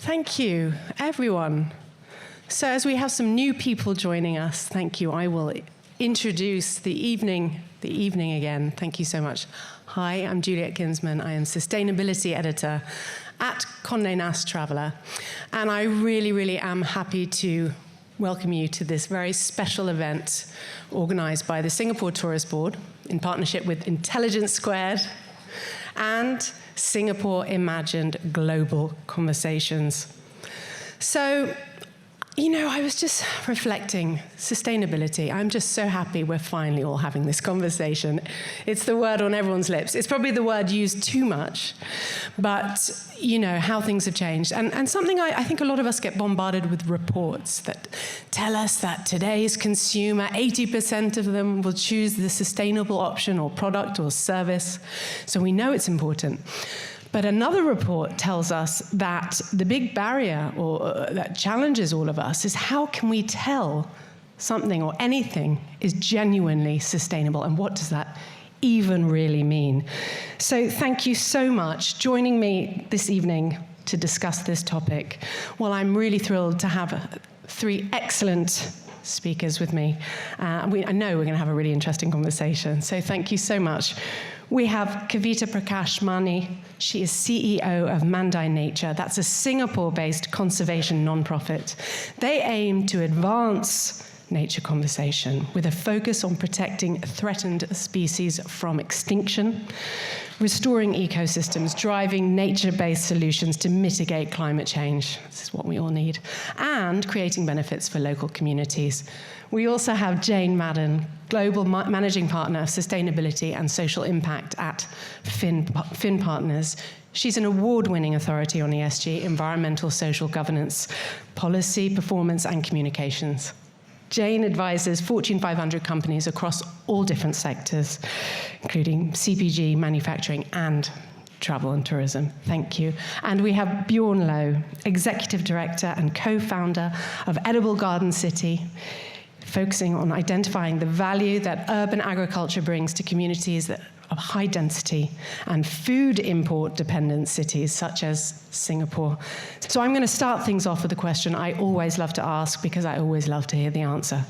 Thank you, everyone. So as we have some new people joining us, thank you. I will introduce the evening again. Thank you so much. Hi, I'm Juliet Kinsman. I am Sustainability Editor at Condé Nast Traveller. And I really, really am happy to welcome you to this very special event organised by the Singapore Tourist Board in partnership with Intelligence Squared and Singapore Imagined Global Conversations. So, you know, I was just reflecting, sustainability. I'm just so happy we're finally all having this conversation. It's the word on everyone's lips. It's probably the word used too much, but, you know, how things have changed. And something I think a lot of us get bombarded with reports that tell us that today's consumer, 80% of them will choose the sustainable option or product or service. So we know it's important. But another report tells us that the big barrier that challenges all of us is how can we tell something or anything is genuinely sustainable, and what does that even really mean? So thank you so much joining me this evening to discuss this topic. Well, I'm really thrilled to have three excellent speakers with me. I know we're going to have a really interesting conversation, so thank you so much. We have Kavita Prakash-Mani. She is CEO of Mandai Nature. That's a Singapore-based conservation nonprofit. They aim to advance nature conservation with a focus on protecting threatened species from extinction, restoring ecosystems, driving nature-based solutions to mitigate climate change. This is what we all need, and creating benefits for local communities. We also have Jane Madden, Global Managing Partner of Sustainability and Social Impact at Fin Partners. She's an award-winning authority on ESG, environmental, social governance, policy, performance, and communications. Jane advises Fortune 500 companies across all different sectors, including CPG, manufacturing, and travel and tourism. Thank you. And we have Bjorn, Executive Director and co-founder of Edible Garden City, focusing on identifying the value that urban agriculture brings to communities that of high density and food import dependent cities such as Singapore. So I'm going to start things off with a question I always love to ask because I always love to hear the answer.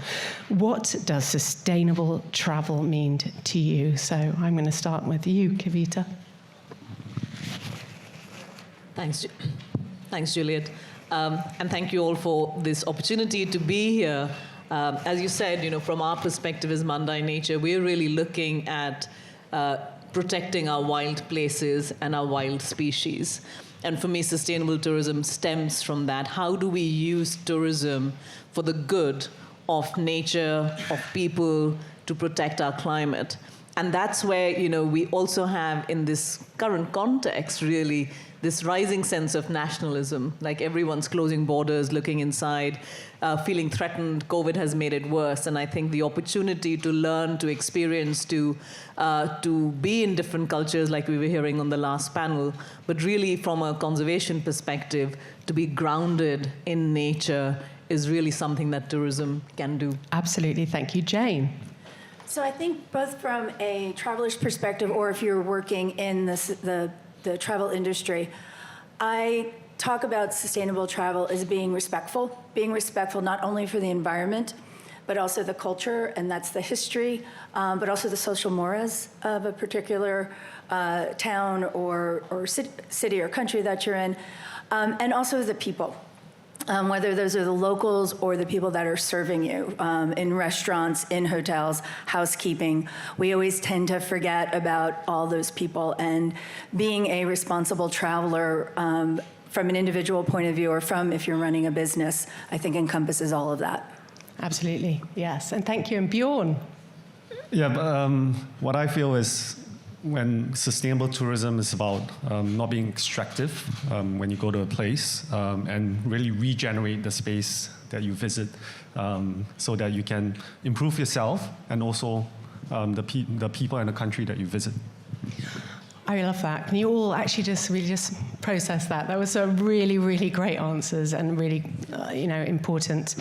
What does sustainable travel mean to you? So I'm going to start with you, Kavita. Thanks, Juliet. And thank you all for this opportunity to be here. As you said, you know, from our perspective as Mandai Nature, we're really looking at protecting our wild places and our wild species. And for me, sustainable tourism stems from that. How do we use tourism for the good of nature, of people, to protect our climate? And that's where, you know, we also have, in this current context, really, this rising sense of nationalism, like everyone's closing borders, looking inside, feeling threatened. COVID has made it worse. And I think the opportunity to learn, to experience, to be in different cultures, like we were hearing on the last panel, but really from a conservation perspective, to be grounded in nature is really something that tourism can do. Absolutely. Thank you. Jane. So I think both from a traveler's perspective, or if you're working in the travel industry, I talk about sustainable travel as being respectful not only for the environment, but also the culture, and that's the history, but also the social mores of a particular town or city or country that you're in, and also the people. Whether those are the locals or the people that are serving you in restaurants, in hotels, housekeeping. We always tend to forget about all those people, and being a responsible traveler from an individual point of view, or from if you're running a business, I think encompasses all of that. Absolutely, yes. And thank you. And Bjorn. Yeah, what I feel is when sustainable tourism is about not being extractive when you go to a place and really regenerate the space that you visit so that you can improve yourself and also the people and the country that you visit. I love that. Can you all actually really just process that. That was some really, really great answers and really, important.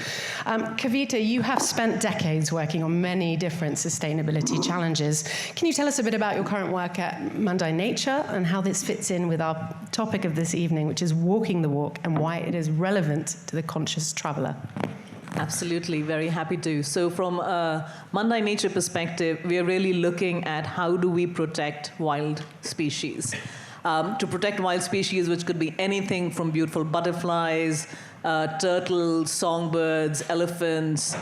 Kavita, you have spent decades working on many different sustainability challenges. Can you tell us a bit about your current work at Mandai Nature and how this fits in with our topic of this evening, which is walking the walk, and why it is relevant to the conscious traveller? Absolutely, very happy to. So from a Mandai Nature perspective, we are really looking at how do we protect wild species. To protect wild species, which could be anything from beautiful butterflies, turtles, songbirds, elephants,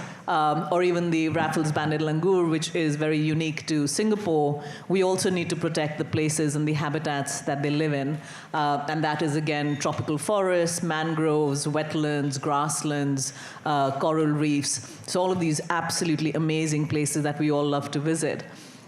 or even the Raffles banded langur, which is very unique to Singapore. We also need to protect the places and the habitats that they live in. And that is, again, tropical forests, mangroves, wetlands, grasslands, coral reefs. So all of these absolutely amazing places that we all love to visit.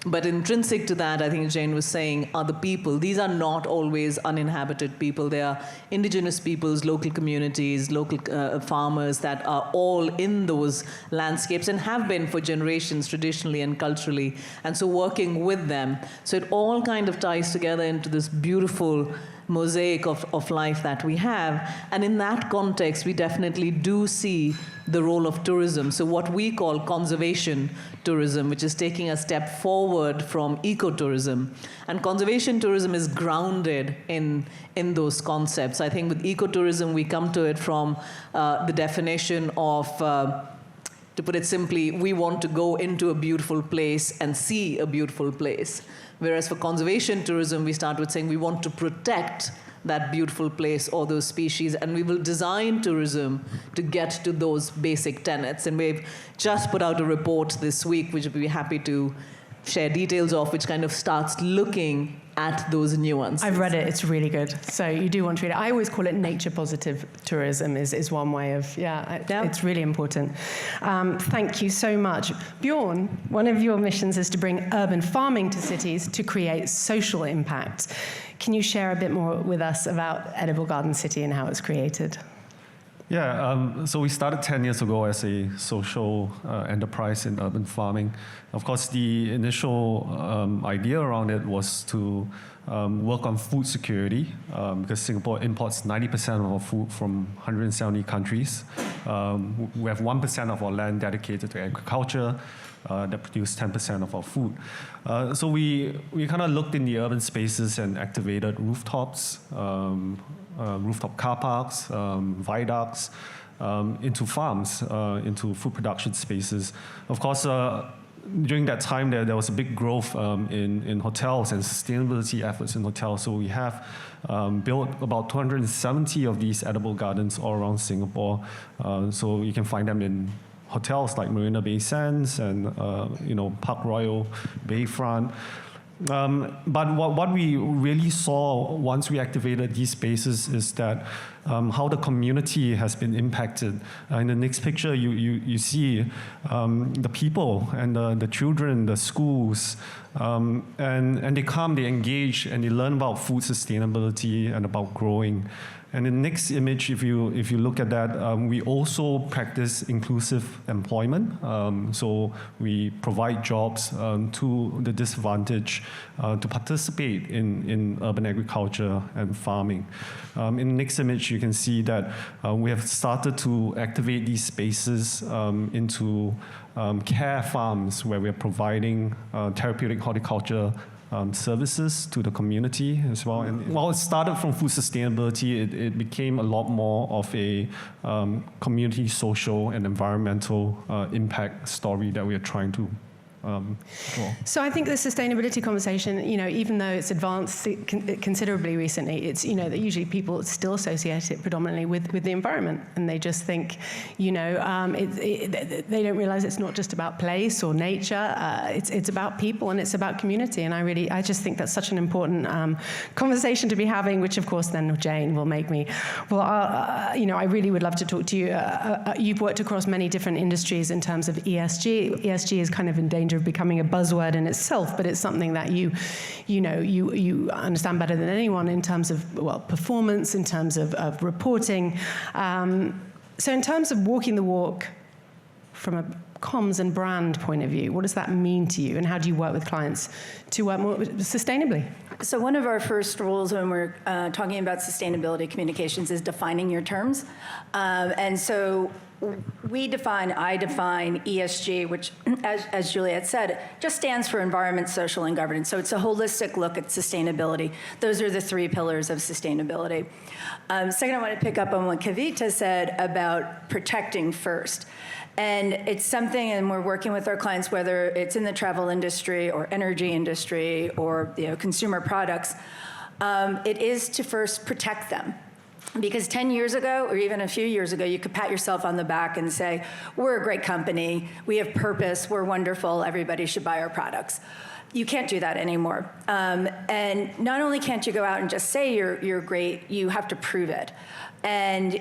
But intrinsic to that, I think Jane was saying, are the people. These are not always uninhabited people. They are indigenous peoples, local communities, local farmers that are all in those landscapes and have been for generations traditionally and culturally. And so working with them. So it all kind of ties together into this beautiful mosaic of life that we have. And in that context, we definitely do see the role of tourism. So what we call conservation tourism, which is taking a step forward from ecotourism. And conservation tourism is grounded in those concepts. I think with ecotourism, we come to it from the definition of, to put it simply, we want to go into a beautiful place and see a beautiful place. Whereas for conservation tourism, we start with saying we want to protect that beautiful place or those species, and we will design tourism to get to those basic tenets. And we've just put out a report this week, which we'll be happy to share details of, which kind of starts looking at those nuances. I've read it. It's really good. So you do want to read it. I always call it nature-positive tourism is one way of, it's really important. Thank you so much. Bjorn, one of your missions is to bring urban farming to cities to create social impact. Can you share a bit more with us about Edible Garden City and how it's created? Yeah, so we started 10 years ago as a social enterprise in urban farming. Of course, the initial idea around it was to work on food security because Singapore imports 90% of our food from 170 countries. We have 1% of our land dedicated to agriculture that produce 10% of our food. So we kind of looked in the urban spaces and activated rooftops, rooftop car parks, viaducts, into farms, into food production spaces. Of course, during that time, there was a big growth in hotels and sustainability efforts in hotels. So we have built about 270 of these edible gardens all around Singapore. So you can find them in hotels like Marina Bay Sands and Park Royal Bayfront. But what we really saw once we activated these spaces is that how the community has been impacted. In the next picture, you see the people and the children, the schools, and they come, they engage, and they learn about food sustainability and about growing. And in the next image, if you look at that, we also practice inclusive employment. So we provide jobs to the disadvantaged to participate in urban agriculture and farming. In the next image, you can see that we have started to activate these spaces into care farms where we're providing therapeutic horticulture services to the community as well. And while it started from food sustainability, it became a lot more of a community, social, and environmental impact story that we are trying to So I think the sustainability conversation, even though it's advanced considerably recently, it's, that usually people still associate it predominantly with the environment. And they just think, they don't realize it's not just about place or nature. It's about people and it's about community. And I just think that's such an important conversation to be having, which of course then Jane will make me. Well, I really would love to talk to you. You've worked across many different industries in terms of ESG. ESG is kind of in danger of becoming a buzzword in itself, but it's something that you understand better than anyone in terms of performance, in terms of reporting. So in terms of walking the walk from a comms and brand point of view, what does that mean to you, and how do you work with clients to work more sustainably? So one of our first rules when we're talking about sustainability communications is defining your terms. And so I define ESG, which, as Juliet said, just stands for environment, social, and governance. So it's a holistic look at sustainability. Those are the 3 pillars of sustainability. Second, I want to pick up on what Kavita said about protecting first. And it's something, and we're working with our clients, whether it's in the travel industry or energy industry or consumer products, it is to first protect them. Because 10 years ago, or even a few years ago, you could pat yourself on the back and say, we're a great company, we have purpose, we're wonderful, everybody should buy our products. You can't do that anymore. And not only can't you go out and just say you're great, you have to prove it. And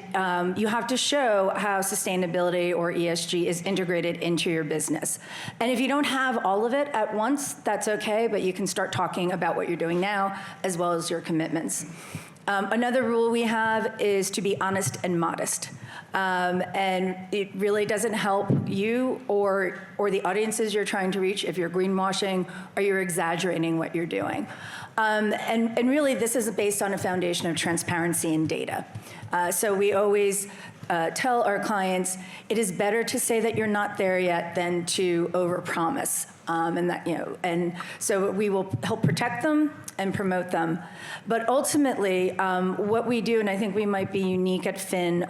you have to show how sustainability or ESG is integrated into your business. And if you don't have all of it at once, that's okay, but you can start talking about what you're doing now as well as your commitments. Another rule we have is to be honest and modest. And it really doesn't help you or the audiences you're trying to reach if you're greenwashing or you're exaggerating what you're doing. And really, this is based on a foundation of transparency and data. So we always tell our clients it is better to say that you're not there yet than to overpromise. And so we will help protect them and promote them. But ultimately, what we do, and I think we might be unique at Fin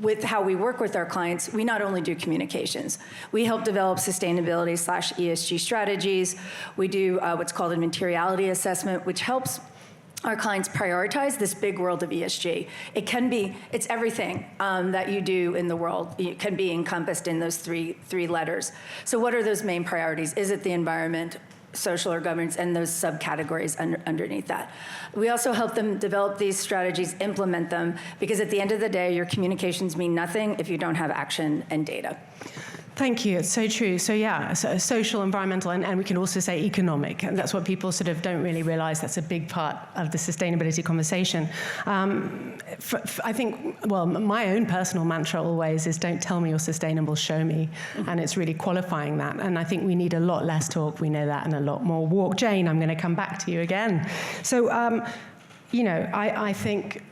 with how we work with our clients, we not only do communications. We help develop sustainability/ESG strategies. We do what's called a materiality assessment, which helps our clients prioritize this big world of ESG. It's everything that you do in the world. It can be encompassed in those three letters. So what are those main priorities? Is it the environment, social or governance, and those subcategories underneath that? We also help them develop these strategies, implement them, because at the end of the day, your communications mean nothing if you don't have action and data. Thank you. It's so true. So yeah, social, environmental, and we can also say economic. And that's what people sort of don't really realize. That's a big part of the sustainability conversation. I think, well, my own personal mantra always is don't tell me you're sustainable, show me. And it's really qualifying that. And I think we need a lot less talk, we know that, and a lot more walk. Jane, I'm going to come back to you again. So, I think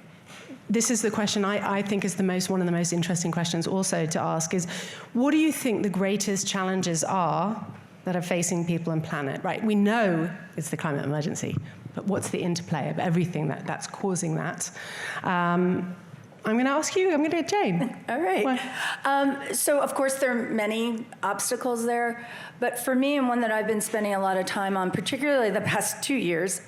this is the question I think is one of the most interesting questions also to ask is, what do you think the greatest challenges are that are facing people and planet, right? We know it's the climate emergency, but what's the interplay of everything that's causing that? I'm going to ask you, I'm going to get Jane. All right. So, of course, there are many obstacles there, but for me, and one that I've been spending a lot of time on, particularly the past 2 years,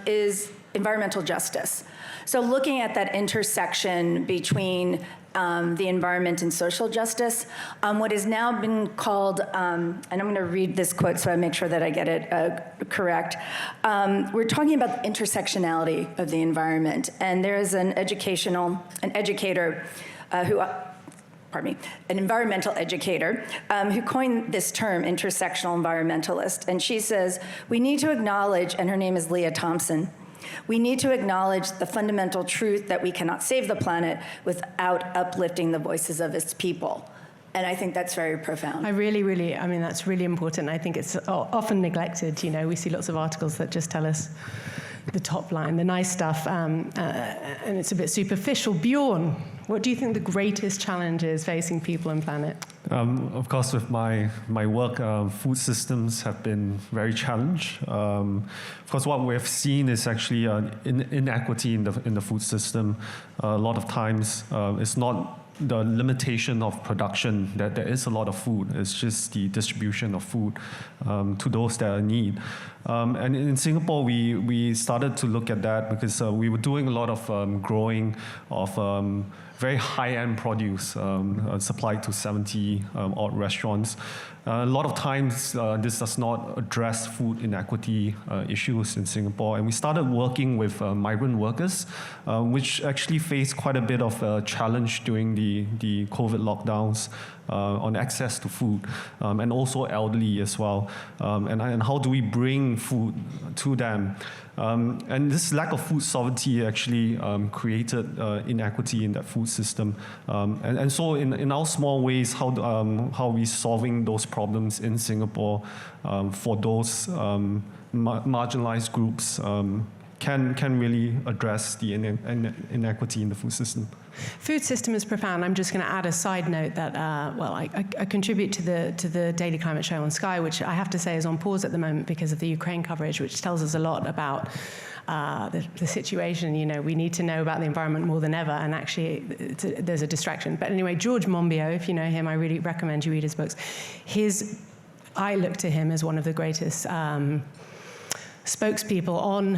is environmental justice. So looking at that intersection between the environment and social justice, what has now been called, and I'm going to read this quote so I make sure that I get it correct. We're talking about the intersectionality of the environment, and there is an educator an environmental educator who coined this term, intersectional environmentalist, and she says, we need to acknowledge, and her name is Leah Thompson, we need to acknowledge the fundamental truth that we cannot save the planet without uplifting the voices of its people. And I think that's very profound. That's really important. I think it's often neglected. We see lots of articles that just tell us the top line, the nice stuff, and it's a bit superficial. Bjorn, what do you think the greatest challenge is facing people and planet? Of course, with my work, food systems have been very challenged. Of course, what we've seen is actually inequity in the food system. A lot of times, it's not the limitation of production that there is a lot of food. It's just the distribution of food to those that are in need. And in Singapore, we started to look at that because we were doing a lot of growing of very high-end produce supplied to 70 odd restaurants. A lot of times, this does not address food inequity issues in Singapore. And we started working with migrant workers, which actually faced quite a bit of a challenge during the COVID lockdowns on access to food, and also elderly as well. And how do we bring bring food to them. And this lack of food sovereignty actually created inequity in that food system. And so in our small ways, how are we solving those problems in Singapore for those marginalized groups can really address the inequity in the food system. Food system is profound. I'm just going to add a side note that, I contribute to the Daily Climate Show on Sky, which I have to say is on pause at the moment because of the Ukraine coverage, which tells us a lot about the situation. You know, we need to know about the environment more than ever, and actually there's a distraction. But anyway, George Monbiot, if you know him, I really recommend you read his books. I look to him as one of the greatest spokespeople on,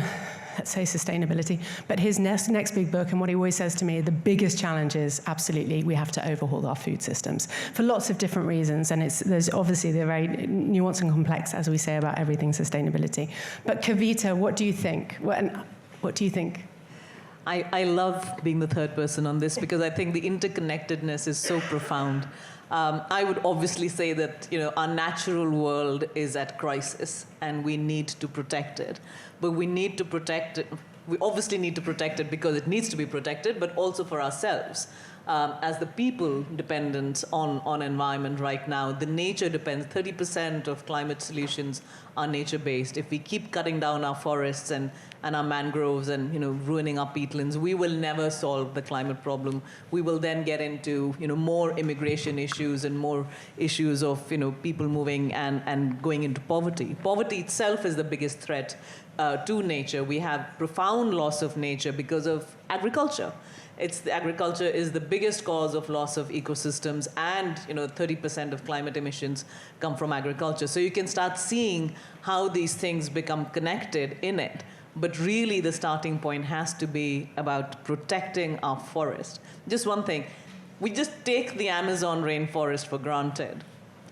let's say, sustainability. But his next big book, and what he always says to me, the biggest challenge is absolutely we have to overhaul our food systems for lots of different reasons. And there's obviously they're very nuanced and complex, as we say about everything sustainability. But Kavita, what do you think? What do you think? I love being the third person on this because I think the interconnectedness is so profound. I would obviously say that our natural world is at crisis and we need to protect it. But we need to protect it. We obviously need to protect it because it needs to be protected, but also for ourselves. As the people dependent on environment right now, the nature depends. 30% of climate solutions are nature-based. If we keep cutting down our forests and our mangroves and ruining our peatlands, we will never solve the climate problem. We will then get into more immigration issues and more issues of people moving and going into poverty. Poverty itself is the biggest threat to nature. We have profound loss of nature because of agriculture. Agriculture is the biggest cause of loss of ecosystems, and 30% of climate emissions come from agriculture. So you can start seeing how these things become connected in it. But really the starting point has to be about protecting our forest. Just one thing, we just take the Amazon rainforest for granted.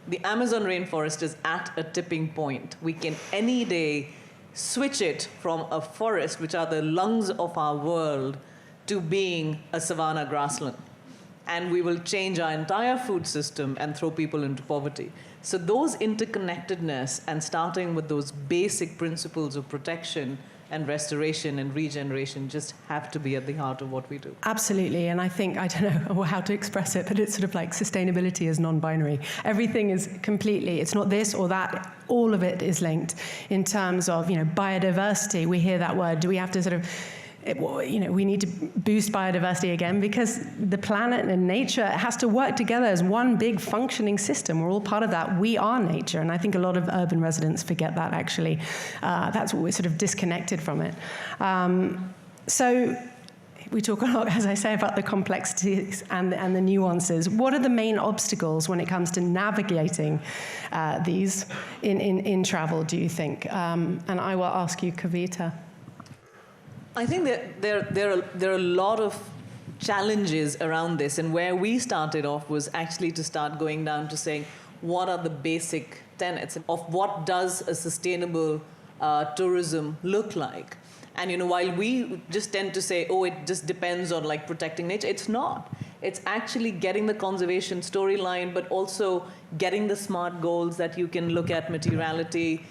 The Amazon rainforest is at a tipping point. We can any day switch it from a forest, which are the lungs of our world, to being a savanna grassland. And we will change our entire food system and throw people into poverty. So those interconnectedness and starting with those basic principles of protection and restoration and regeneration just have to be at the heart of what we do. Absolutely, and I think, I don't know how to express it, but it's sort of like sustainability is non-binary. Everything is completely, it's not this or that, all of it is linked in terms of, biodiversity. We hear that word. Do we have to sort of, we need to boost biodiversity again because the planet and nature has to work together as one big functioning system. We're all part of that. We are nature, and I think a lot of urban residents forget that actually. That's what we're sort of disconnected from it. So we talk a lot, as I say, about the complexities and the nuances. What are the main obstacles when it comes to navigating these in travel, do you think? And I will ask you, Kavita. I think that there are a lot of challenges around this, and where we started off was actually to start going down to saying, what are the basic tenets of what does a sustainable tourism look like? And while we just tend to say, oh, it just depends on protecting nature, it's not. It's actually getting the conservation storyline, but also getting the SMART goals that you can look at materiality,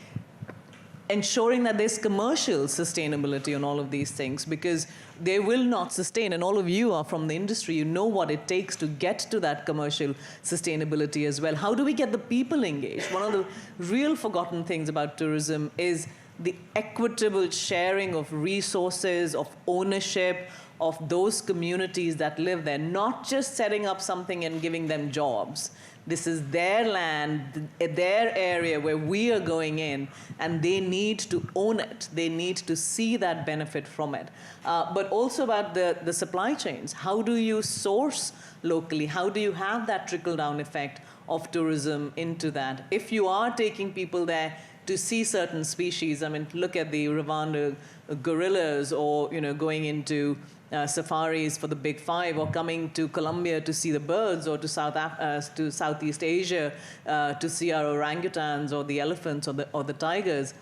ensuring that there's commercial sustainability on all of these things, because they will not sustain. And all of you are from the industry. You know what it takes to get to that commercial sustainability as well. How do we get the people engaged? One of the real forgotten things about tourism is the equitable sharing of resources, of ownership, of those communities that live there, not just setting up something and giving them jobs. This is their land, their area where we are going in, and they need to own it. They need to see that benefit from it. But also about the supply chains. How do you source locally? How do you have that trickle-down effect of tourism into that? If you are taking people there to see certain species, I mean, look at the Rwanda gorillas, or going into safaris for the Big Five, or coming to Colombia to see the birds, or to Southeast Asia to see our orangutans or the elephants or the tigers.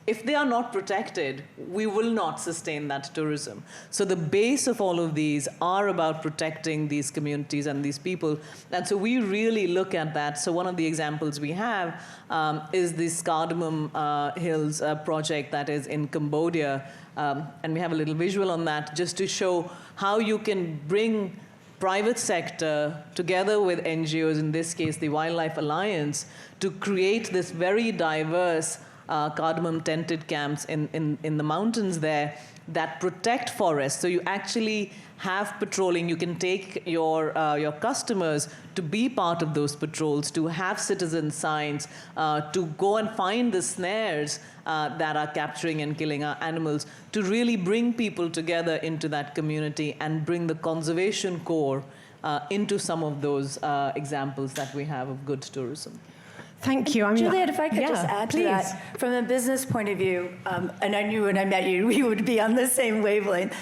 if they are not protected, we will not sustain that tourism. So the base of all of these are about protecting these communities and these people. And so we really look at that. So one of the examples we have is this Cardamom Hills project that is in Cambodia. And we have a little visual on that just to show how you can bring private sector together with NGOs, in this case the Wildlife Alliance, to create this very diverse cardamom tented camps in the mountains there that protect forests. So you actually have patrolling. You can take your customers to be part of those patrols, to have citizen science, to go and find the snares that are capturing and killing our animals, to really bring people together into that community and bring the conservation core into some of those examples that we have of good tourism. Thank you. I mean, Juliet, if I could just add to that, from a business point of view, and I knew when I met you we would be on the same wavelength.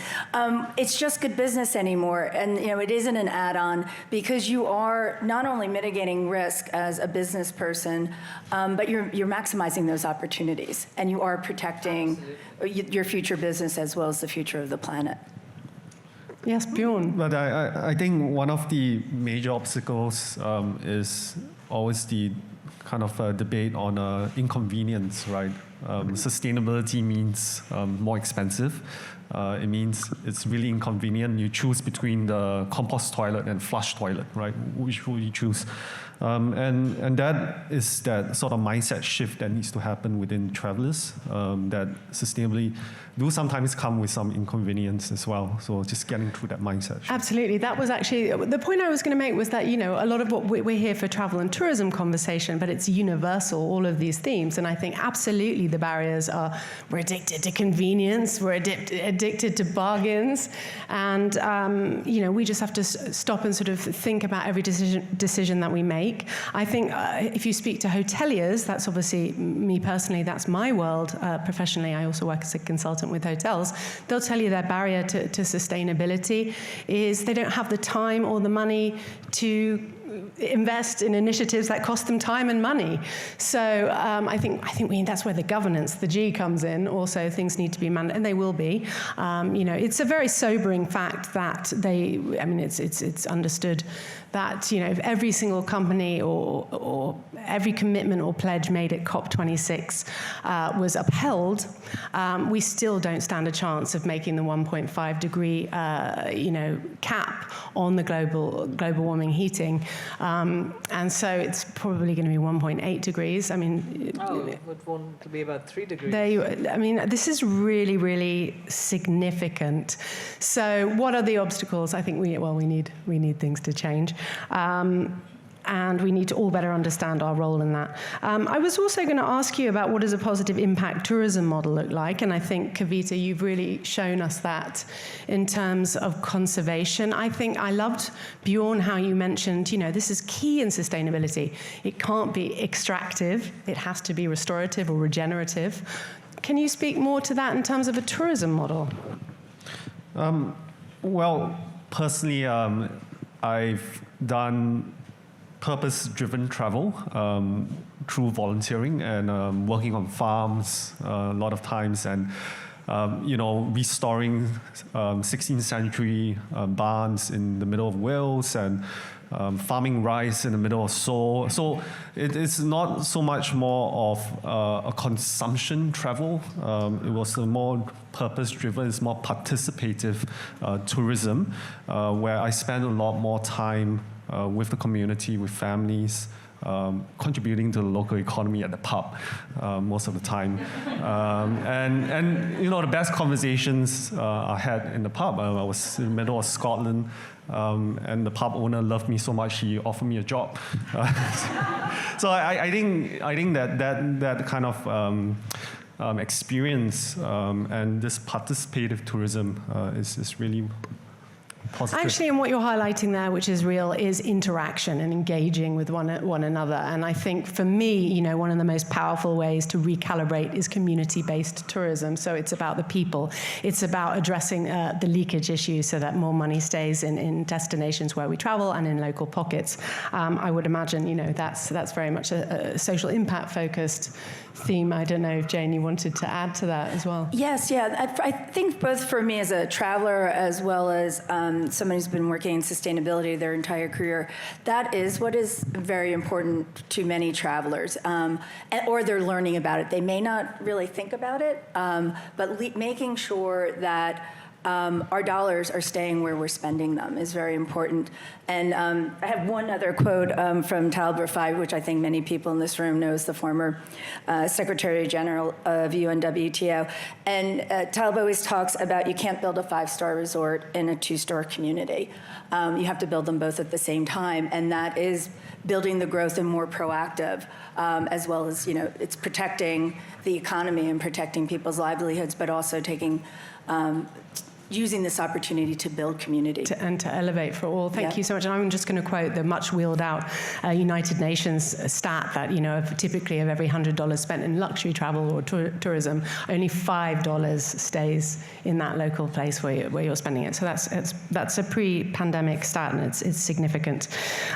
It's just good business anymore, and it isn't an add-on, because you are not only mitigating risk as a business person, but you're maximizing those opportunities, and you are protecting your future business as well as the future of the planet. Yes, Bjorn. But I think one of the major obstacles is always the kind of debate on inconvenience, right? Sustainability means more expensive. It means it's really inconvenient. You choose between the compost toilet and flush toilet, right? Which will you choose? And that is that sort of mindset shift that needs to happen within travelers, that sustainability do sometimes come with some inconvenience as well. So just getting through that mindset shift. Absolutely. That was actually, the point I was going to make was that, a lot of what we're here for travel and tourism conversation, but it's universal, all of these themes. And I think absolutely the barriers are, we're addicted to convenience, we're addicted to bargains. And, we just have to stop and sort of think about every decision that we make. I think if you speak to hoteliers, that's obviously me personally, that's my world. Professionally, I also work as a consultant with hotels. They'll tell you their barrier to sustainability is they don't have the time or the money to invest in initiatives that cost them time and money. So I think that's where the governance, the G, comes in. Also, things need to be managed, and they will be. It's a very sobering fact that it's understood that if every single company or every commitment or pledge made at COP26 was upheld, we still don't stand a chance of making the 1.5 degree cap on the global warming heating. And so it's probably going to be 1.8 degrees. I mean, it would want to be about 3 degrees. This is really, really significant. So what are the obstacles? I think we need things to change. And we need to all better understand our role in that. I was also going to ask you about what does a positive impact tourism model look like, and I think, Kavita, you've really shown us that in terms of conservation. I think I loved, Bjorn, how you mentioned, this is key in sustainability. It can't be extractive. It has to be restorative or regenerative. Can you speak more to that in terms of a tourism model? Well, personally, I've done purpose-driven travel through volunteering and working on farms a lot of times, and restoring 16th century barns in the middle of Wales, and farming rice in the middle of Seoul. So it's not so much more of a consumption travel. It was a more purpose-driven, it's more participative tourism, where I spend a lot more time with the community, with families, contributing to the local economy at the pub most of the time. And the best conversations I had in the pub. I was in the middle of Scotland, and the pub owner loved me so much he offered me a job. So I think that kind of experience and this participative tourism is really positive. Actually, and what you're highlighting there, which is real, is interaction and engaging with one another. And I think for me, one of the most powerful ways to recalibrate is community-based tourism. So it's about the people. It's about addressing the leakage issue so that more money stays in destinations where we travel and in local pockets. I would imagine, that's very much a social impact-focused theme. I don't know if, Jane, you wanted to add to that as well. Yes, yeah. I think both for me as a traveler as well as somebody who's been working in sustainability their entire career, that is what is very important to many travelers, or they're learning about it. They may not really think about it, but making sure that our dollars are staying where we're spending them is very important. And I have one other quote from Tal Rifai, which I think many people in this room knows, the former Secretary General of UNWTO. And Tal always talks about you can't build a 5-star resort in a 2-star community. You have to build them both at the same time, and that is building the growth and more proactive, as well as, it's protecting the economy and protecting people's livelihoods, but also using this opportunity to build community. And to elevate for all. Thank you so much. And I'm just going to quote the much wheeled out United Nations stat that, typically of every $100 spent in luxury travel or tourism, only $5 stays in that local place where you're spending it. So that's a pre-pandemic stat, and it's significant.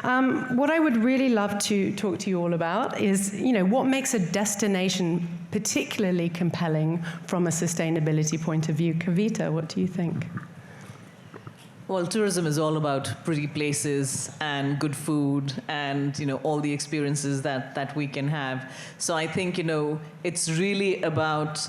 What I would really love to talk to you all about is, what makes a destination particularly compelling from a sustainability point of view. Kavita, what do you think? Well, tourism is all about pretty places and good food and, all the experiences that we can have. So I think, it's really about,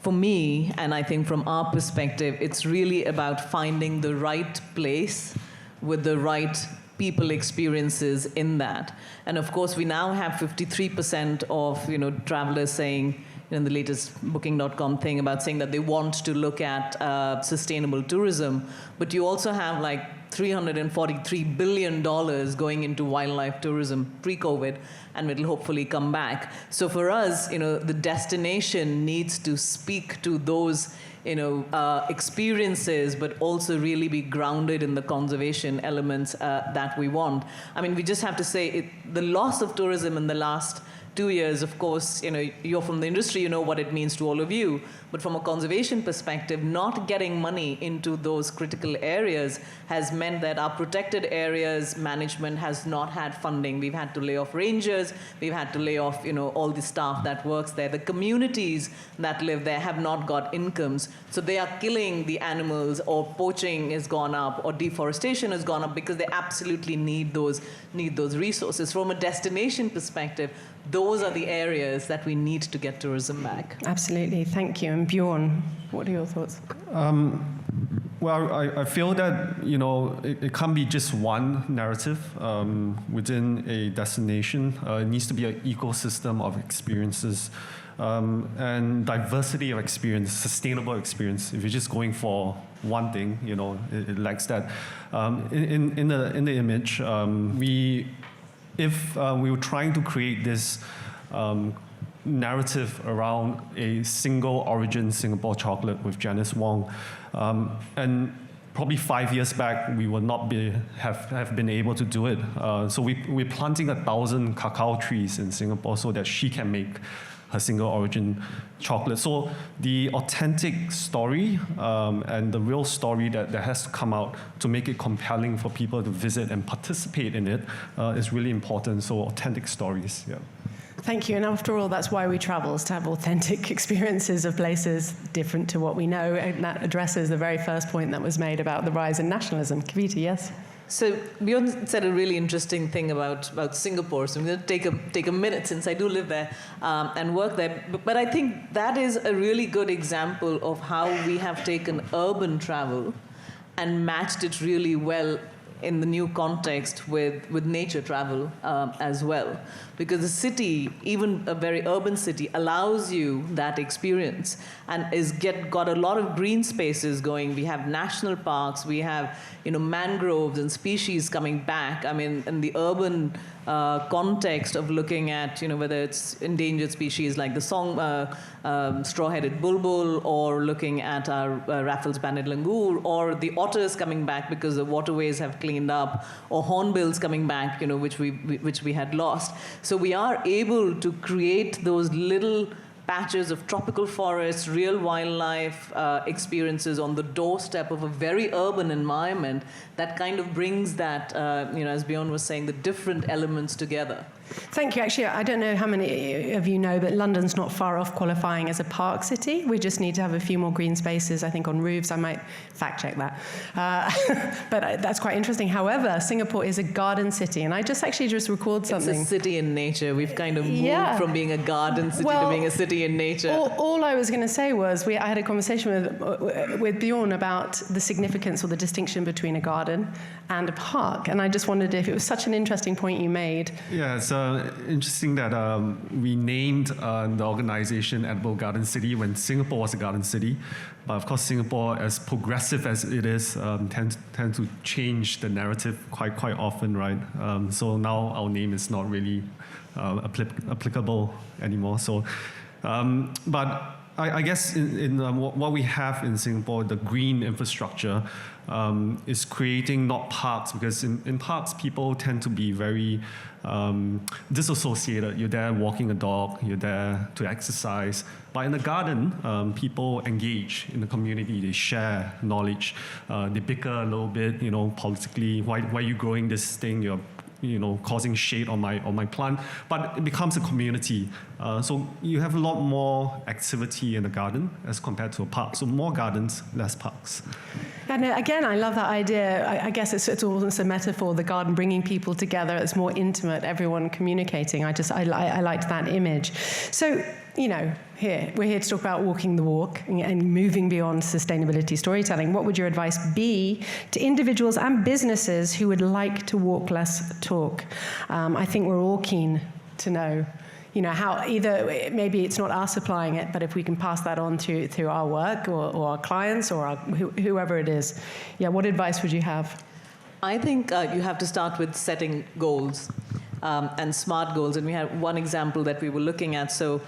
for me, and I think from our perspective, it's really about finding the right place with the right people experiences in that. And of course, we now have 53% of, travelers saying, in the latest Booking.com thing about saying that they want to look at sustainable tourism, but you also have like $343 billion going into wildlife tourism pre-COVID, and it'll hopefully come back. So for us, the destination needs to speak to those experiences, but also really be grounded in the conservation elements that we want. I mean, we just have to say the loss of tourism in the last 2 years, of course, you're from the industry, you know what it means to all of you. But from a conservation perspective, not getting money into those critical areas has meant that our protected areas management has not had funding. We've had to lay off rangers. We've had to lay off, all the staff that works there. The communities that live there have not got incomes. So they are killing the animals, or poaching has gone up, or deforestation has gone up, because they absolutely need those resources. From a destination perspective, those are the areas that we need to get tourism back. Absolutely, thank you. And Bjorn, what are your thoughts? Well, I feel that, it can't be just one narrative within a destination. It needs to be an ecosystem of experiences and diversity of experience, sustainable experience. If you're just going for one thing, it lacks that. In the image, if we were trying to create this narrative around a single origin Singapore chocolate with Janice Wong, and probably 5 years back, we would not have been able to do it. So we're planting 1,000 cacao trees in Singapore so that she can make her single origin chocolate. So the authentic story and the real story that has to come out to make it compelling for people to visit and participate in it is really important. So authentic stories, yeah. Thank you. And after all, that's why we travel, is to have authentic experiences of places different to what we know. And that addresses the very first point that was made about the rise in nationalism. Kavita, yes? So Bjorn said a really interesting thing about Singapore. So I'm going to take a minute, since I do live there and work there. But I think that is a really good example of how we have taken urban travel and matched it really well in the new context with nature travel as well. Because the city, even a very urban city, allows you that experience and got a lot of green spaces going. We have national parks, we have mangroves and species coming back. I mean, in the urban context of looking at, whether it's endangered species like the straw-headed bulbul, or looking at our Raffles banded langur, or the otters coming back because the waterways have cleaned up, or hornbills coming back, which we had lost. So we are able to create those little patches of tropical forests, real wildlife experiences on the doorstep of a very urban environment that kind of brings that, as Bjorn was saying, the different elements together. Thank you. Actually, I don't know how many of you know, but London's not far off qualifying as a park city. We just need to have a few more green spaces, I think, on roofs. I might fact check that. But that's quite interesting. However, Singapore is a garden city, and I just recalled something. It's a city in nature. We've kind of moved from being a garden city to being a city in nature. All I was going to say was I had a conversation with Bjorn about the significance or the distinction between a garden and a park, and I just wondered if it was such an interesting point you made. Yeah, it's interesting that we named the organization Edible Garden City when Singapore was a garden city. But of course, Singapore, as progressive as it is, tend to change the narrative quite often, right? So now our name is not really applicable anymore. So, but I guess in what we have in Singapore, the green infrastructure is creating not parks, because in parks people tend to be very disassociated. You're there walking a dog, you're there to exercise. But in the garden, people engage in the community, they share knowledge, they bicker a little bit, politically, why are you growing this thing? You're causing shade on my plant, but it becomes a community. So you have a lot more activity in the garden as compared to a park. So more gardens, less parks. And again, I love that idea. I guess it's almost a metaphor, the garden bringing people together. It's more intimate, everyone communicating. I liked that image. So, we're here to talk about walking the walk and moving beyond sustainability storytelling. What would your advice be to individuals and businesses who would like to walk less, talk? I think we're all keen to know, how either maybe it's not us applying it, but if we can pass that on through our work or our clients or whoever it is. Yeah, what advice would you have? I think you have to start with setting goals and SMART goals. And we had one example that we were looking at. So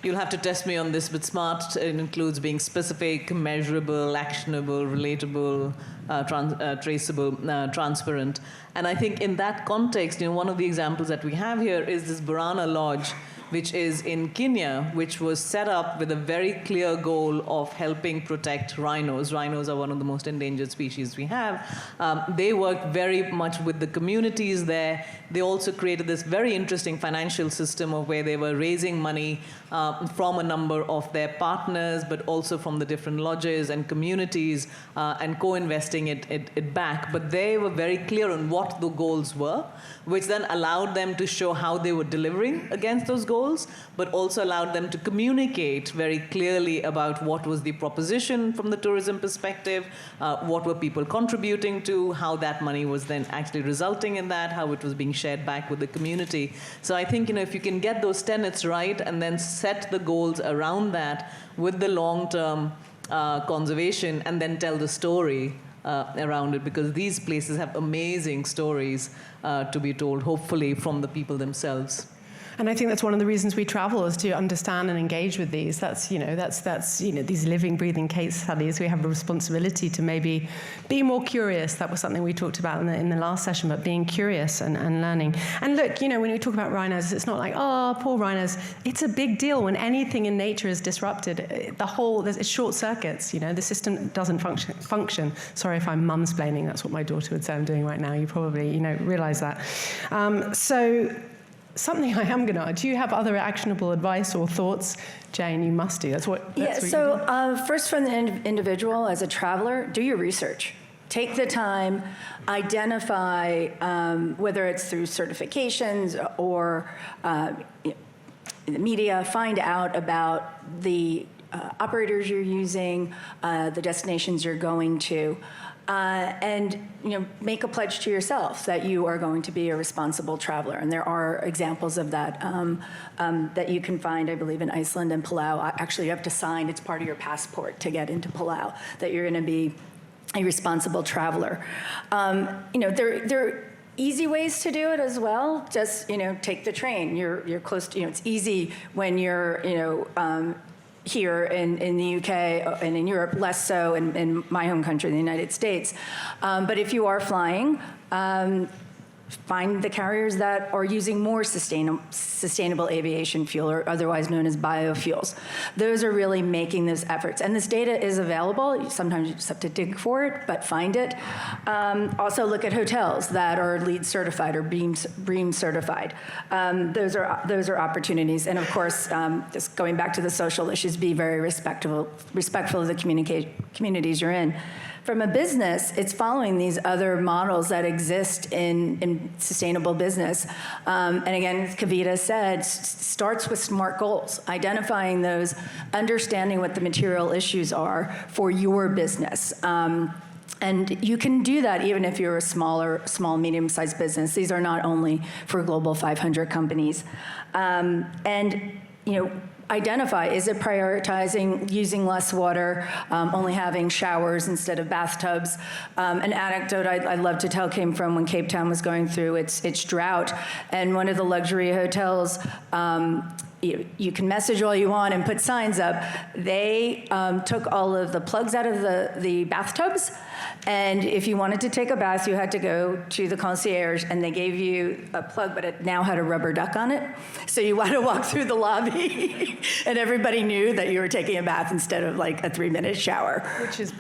you'll have to test me on this, but SMART includes being specific, measurable, actionable, relatable, traceable, transparent. And I think in that context, one of the examples that we have here is this Borana Lodge, which is in Kenya, which was set up with a very clear goal of helping protect rhinos. Rhinos are one of the most endangered species we have. They worked very much with the communities there. They also created this very interesting financial system of where they were raising money from a number of their partners, but also from the different lodges and communities, and co-investing it back. But they were very clear on what the goals were, which then allowed them to show how they were delivering against those goals, but also allowed them to communicate very clearly about what was the proposition from the tourism perspective, what were people contributing to, how that money was then actually resulting in that, how it was being shared back with the community. So I think, if you can get those tenets right and then set the goals around that with the long-term conservation and then tell the story around it, because these places have amazing stories to be told, hopefully from the people themselves. And I think that's one of the reasons we travel, is to understand and engage with these. That's these living, breathing case studies. We have a responsibility to maybe be more curious. That was something we talked about in the last session, but being curious and learning. And look, when we talk about rhinos, it's not like, oh, poor rhinos. It's a big deal when anything in nature is disrupted. It short circuits. The system doesn't function. Sorry if I'm mumsplaining. That's what my daughter would say I'm doing right now. You probably realize that. Something I am going to. Do you have other actionable advice or thoughts, Jane? You must do. That's what. First, from the individual as a traveler, do your research. Take the time, identify whether it's through certifications or the media. Find out about the operators you're using, the destinations you're going to. And make a pledge to yourself that you are going to be a responsible traveler. And there are examples of that that you can find, I believe, in Iceland and Palau. Actually, you have to sign. It's part of your passport to get into Palau that you're going to be a responsible traveler. easy ways to do it as well. Just, take the train. You're close to, it's easy when you're, here in the UK and in Europe, less so in my home country, the United States. But if you are flying, find the carriers that are using more sustainable aviation fuel, or otherwise known as biofuels. Those are really making those efforts. And this data is available. Sometimes you just have to dig for it, but find it. Also look at hotels that are LEED certified or BREEAM certified. Those are opportunities. And of course, just going back to the social issues, be very respectful of the communities you're in. From a business, it's following these other models that exist in sustainable business. And again, as Kavita said, starts with SMART goals, identifying those, understanding what the material issues are for your business. And you can do that even if you're a small, medium-sized business. These are not only for Global 500 companies. Identify, is it prioritizing using less water, only having showers instead of bathtubs? An anecdote I'd love to tell came from when Cape Town was going through its drought, and one of the luxury hotels, you can message all you want and put signs up. They took all of the plugs out of the bathtubs, and if you wanted to take a bath, you had to go to the concierge, and they gave you a plug, but it now had a rubber duck on it. So you had to walk through the lobby, and everybody knew that you were taking a bath instead of like a 3-minute shower.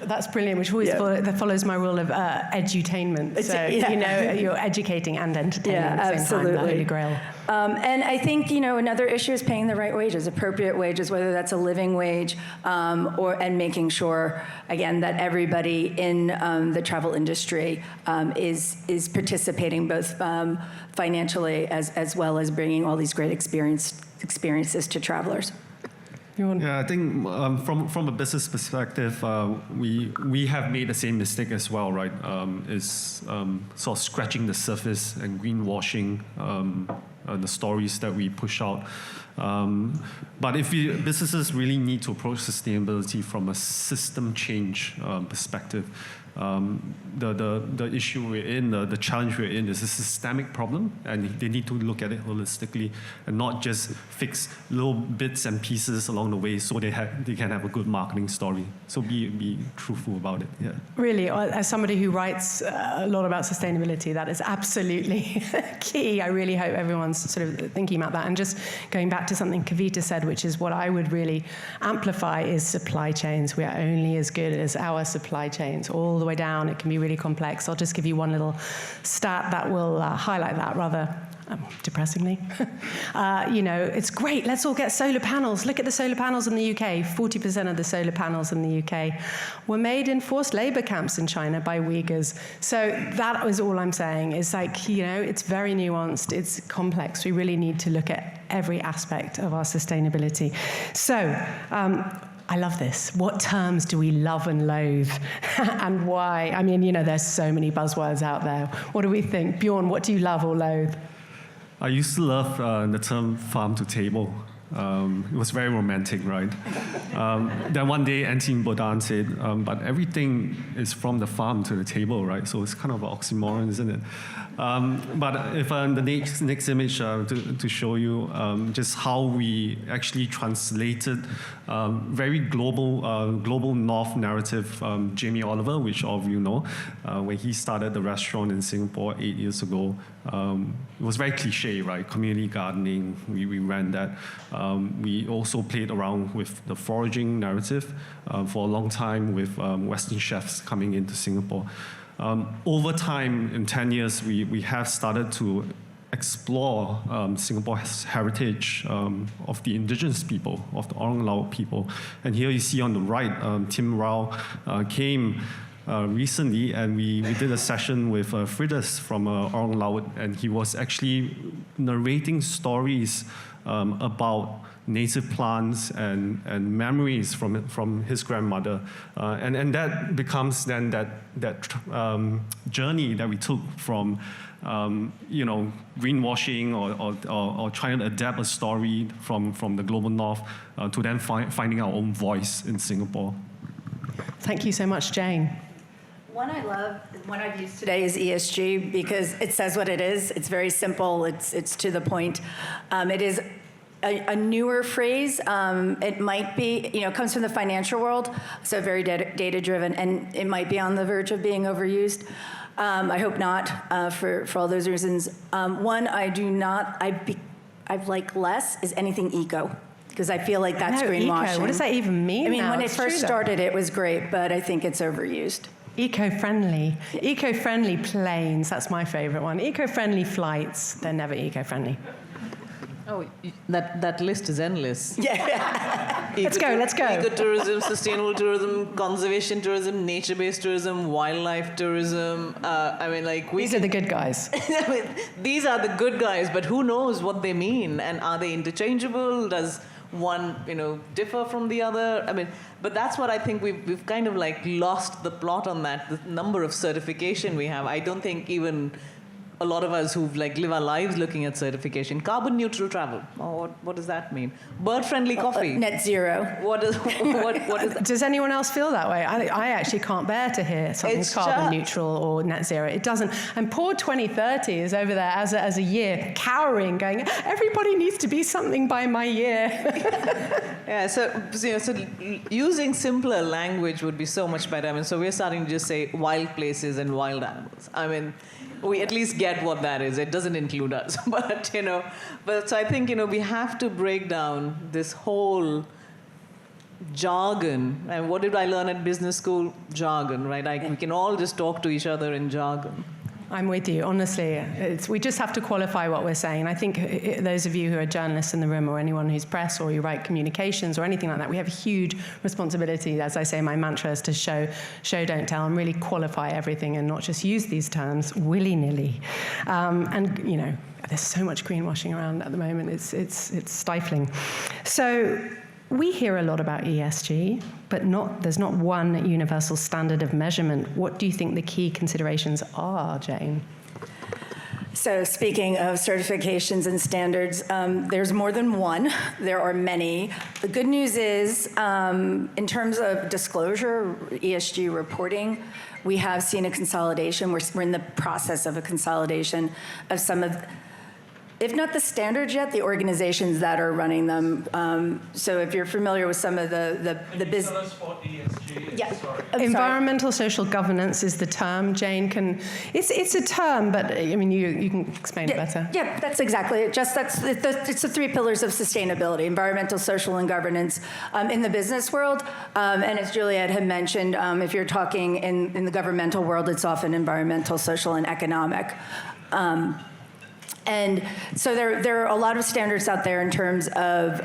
That's brilliant, which always that follows my rule of edutainment. So, you're educating and entertaining at the same time, the Holy Grail. And I think, another issue is paying the right wages, appropriate wages, whether that's a living wage and making sure, again, that everybody in the travel industry is participating both financially as well as bringing all these great experiences to travelers. Yeah, I think from a business perspective, we have made the same mistake as well, right? Is sort of scratching the surface and greenwashing the stories that we push out. But if businesses really need to approach sustainability from a system change perspective, the issue we're in, the challenge we're in is a systemic problem, and they need to look at it holistically and not just fix little bits and pieces along the way so they can have a good marketing story. So be truthful about it. Yeah. Really, as somebody who writes a lot about sustainability, that is absolutely key. I really hope everyone's sort of thinking about that. And just going back to something Kavita said, which is what I would really amplify, is supply chains. We are only as good as our supply chains, all the way down. It can be really complex. I'll just give you one little stat that will highlight that rather depressingly. It's great. Let's all get solar panels. Look at the solar panels in the UK. 40% of the solar panels in the UK were made in forced labor camps in China by Uyghurs. So that was all I'm saying. Is it's very nuanced. It's complex. We really need to look at every aspect of our sustainability. So, I love this. What terms do we love and loathe, and why? I mean, there's so many buzzwords out there. What do we think? Bjorn, what do you love or loathe? I used to love the term farm to table. It was very romantic, right? Then one day, Anthony Bourdain said, but everything is from the farm to the table, right? So it's kind of an oxymoron, isn't it? But if the next image to show you just how we actually translated very global North narrative, Jamie Oliver, which all of you know, when he started the restaurant in Singapore 8 years ago. It was very cliche, right? Community gardening, we ran that. We also played around with the foraging narrative for a long time with Western chefs coming into Singapore. Over time, in 10 years, we have started to explore Singapore's heritage of the indigenous people, of the Orang Laut people. And here you see on the right, Tim Rao came recently, and we did a session with Fridas from Orang Laut, and he was actually narrating stories about native plants and memories from his grandmother, and that becomes then that journey that we took from greenwashing or trying to adapt a story from the global North to then finding our own voice in Singapore. Thank you so much, Jane. One I love, one I've used today is ESG because it says what it is. It's very simple. It's to the point. It is a newer phrase. It might be, it comes from the financial world, so very data-driven, and it might be on the verge of being overused. I hope not, for all those reasons. One I like less is anything eco, because I feel like that's greenwashing. Eco. What does that even mean? I mean, now? when it first started, it was great, but I think it's overused. Eco-friendly. Eco-friendly planes, that's my favorite one. Eco-friendly flights, they're never eco-friendly. Oh, that list is endless. Yeah. Let's go. Eco-tourism, sustainable tourism, conservation tourism, nature-based tourism, wildlife tourism. These are the good guys. These are the good guys, but who knows what they mean? And are they interchangeable? Does one, differ from the other? But that's what I think we've kind of lost the plot on that, the number of certification we have. I don't think even a lot of us who've live our lives looking at certification. Carbon neutral travel. Oh, what does that mean? Bird friendly coffee. Net zero. What is that? Does anyone else feel that way? I actually can't bear to hear something's carbon neutral or net zero. It doesn't. And poor 2030 is over there as a year, cowering, going, everybody needs to be something by my year. Yeah, so using simpler language would be so much better. So we're starting to just say wild places and wild animals. We at least get what that is. It doesn't include us, but so I think we have to break down this whole jargon. And what did I learn at business school? Jargon, right? We can all just talk to each other in jargon. I'm with you, honestly. We just have to qualify what we're saying. I think those of you who are journalists in the room or anyone who's press or you write communications or anything like that, we have a huge responsibility, as I say, my mantra is to show, don't tell, and really qualify everything and not just use these terms willy-nilly. There's so much greenwashing around at the moment, it's stifling. So we hear a lot about ESG, but there's not one universal standard of measurement. What do you think the key considerations are, Jane? So speaking of certifications and standards, there's more than one. There are many. The good news is, in terms of disclosure, ESG reporting, we have seen a consolidation. We're in the process of a consolidation of some of, if not the standards yet, the organizations that are running them. So if you're familiar with some of the business. Tell us what ESG is. Yeah. Environmental social governance is the term. Jane it's a term, but you can explain it better. Yeah, that's exactly it. It's the three pillars of sustainability: environmental, social, and governance in the business world. And as Juliet had mentioned, if you're talking in the governmental world, it's often environmental, social, and economic. And so there are a lot of standards out there in terms of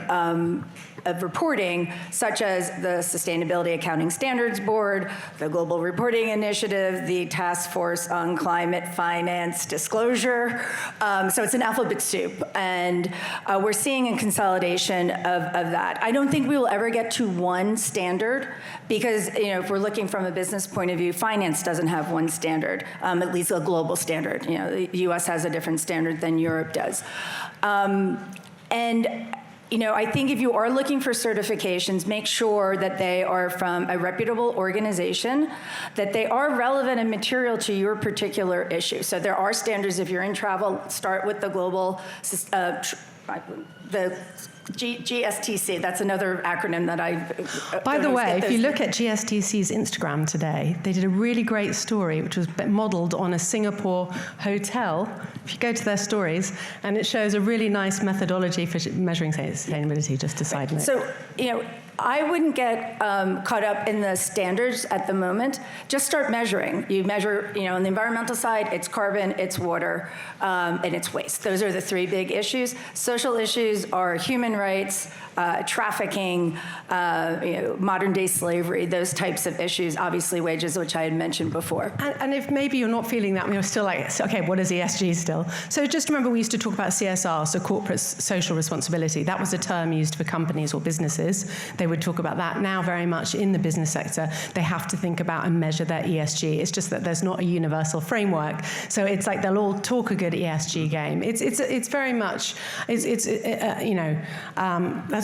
reporting, such as the Sustainability Accounting Standards Board, the Global Reporting Initiative, the Task Force on Climate Finance Disclosure. So it's an alphabet soup, and we're seeing a consolidation of that. I don't think we will ever get to one standard because, if we're looking from a business point of view, finance doesn't have one standard, at least a global standard. The U.S. has a different standard than Europe does. I think if you are looking for certifications, make sure that they are from a reputable organization, that they are relevant and material to your particular issue. So there are standards if you're in travel. Start with the global, the GSTC. That's another acronym that By the way, if you look at GSTC's Instagram today, they did a really great story, which was modeled on a Singapore hotel. If you go to their stories, and it shows a really nice methodology for measuring sustainability, just a side note. So, I wouldn't get caught up in the standards at the moment. Just start measuring. You measure, on the environmental side, it's carbon, it's water, and it's waste. Those are the three big issues. Social issues are human rights, trafficking, modern-day slavery, those types of issues, obviously wages, which I had mentioned before. And if maybe you're not feeling that, you're still like, okay, what is ESG still? So just remember we used to talk about CSR, so corporate social responsibility. That was a term used for companies or businesses. they would talk about that. Now very much in the business sector, they have to think about and measure their ESG. It's just that there's not a universal framework. So it's like they'll all talk a good ESG game. It's very much, that's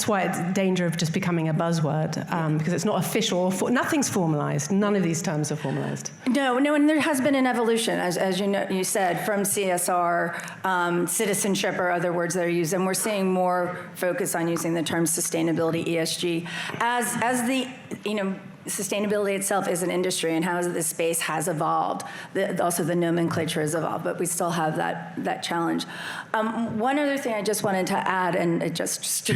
why it's danger of just becoming a buzzword, because it's not official. Nothing's formalized. None of these terms are formalized. No, and there has been an evolution, as you said, from CSR, citizenship are other words that are used, and we're seeing more focus on using the term sustainability, ESG, as the, sustainability itself is an industry, and how the space has evolved. Also, the nomenclature has evolved, but we still have that challenge. One other thing I just wanted to add, and it just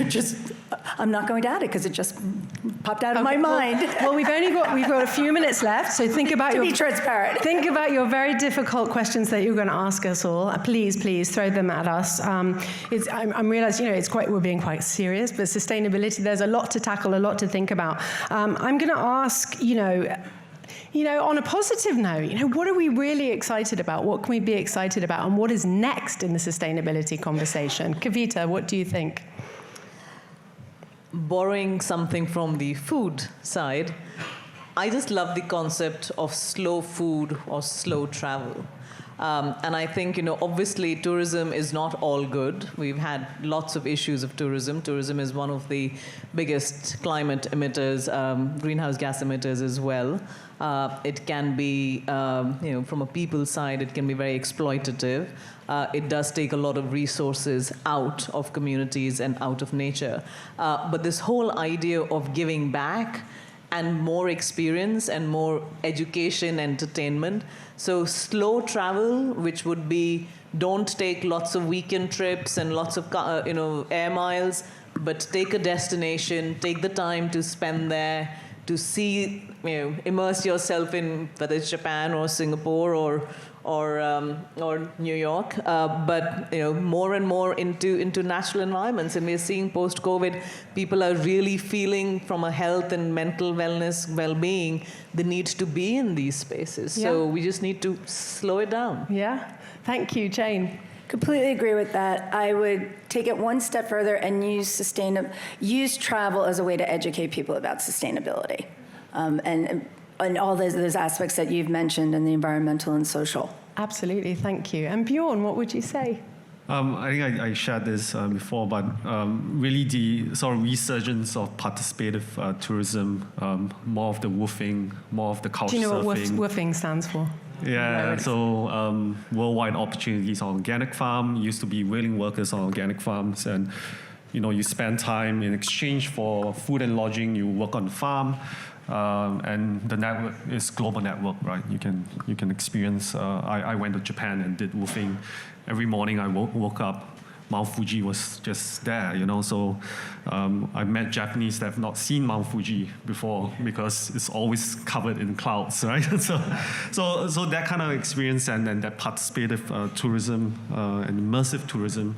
I'm not going to add it because it just popped out of my mind. Well, we've got a few minutes left, so think about be transparent. Think about your very difficult questions that you're going to ask us all. Please throw them at us. I'm realizing, we're being quite serious, but sustainability, there's a lot to tackle, a lot to think about. I'm going to ask, on a positive note, what are we really excited about? What can we be excited about? And what is next in the sustainability conversation? Kavita, what do you think? Borrowing something from the food side, I just love the concept of slow food or slow travel. And I think, obviously tourism is not all good. We've had lots of issues of tourism. Tourism is one of the biggest climate emitters, greenhouse gas emitters as well. It can be, from a people side, it can be very exploitative. It does take a lot of resources out of communities and out of nature. But this whole idea of giving back and more experience and more education, entertainment. So slow travel, which would be don't take lots of weekend trips and lots of air miles, but take a destination, take the time to spend there, to see, immerse yourself in whether it's Japan or Singapore or New York, but more and more into natural environments. And we're seeing post-COVID, people are really feeling from a health and mental wellness, well-being, the need to be in these spaces. Yeah. So we just need to slow it down. Yeah, thank you, Jane. Completely agree with that. I would take it one step further and use travel as a way to educate people about sustainability, and all those aspects that you've mentioned in the environmental and social. Absolutely, thank you. And Bjorn, what would you say? I think I shared this before, but really the sort of resurgence of participative tourism, more of the woofing, more of the couch surfing. Do you know what woofing stands for? Yeah, so worldwide opportunities on organic farm. Used to be willing workers on organic farms, and you spend time in exchange for food and lodging. You work on the farm, and the network is global network, right? You can experience. I went to Japan and did woofing. Every morning I woke up, Mount Fuji was just there, So I met Japanese that have not seen Mount Fuji before because it's always covered in clouds, right? so that kind of experience and that participative tourism and immersive tourism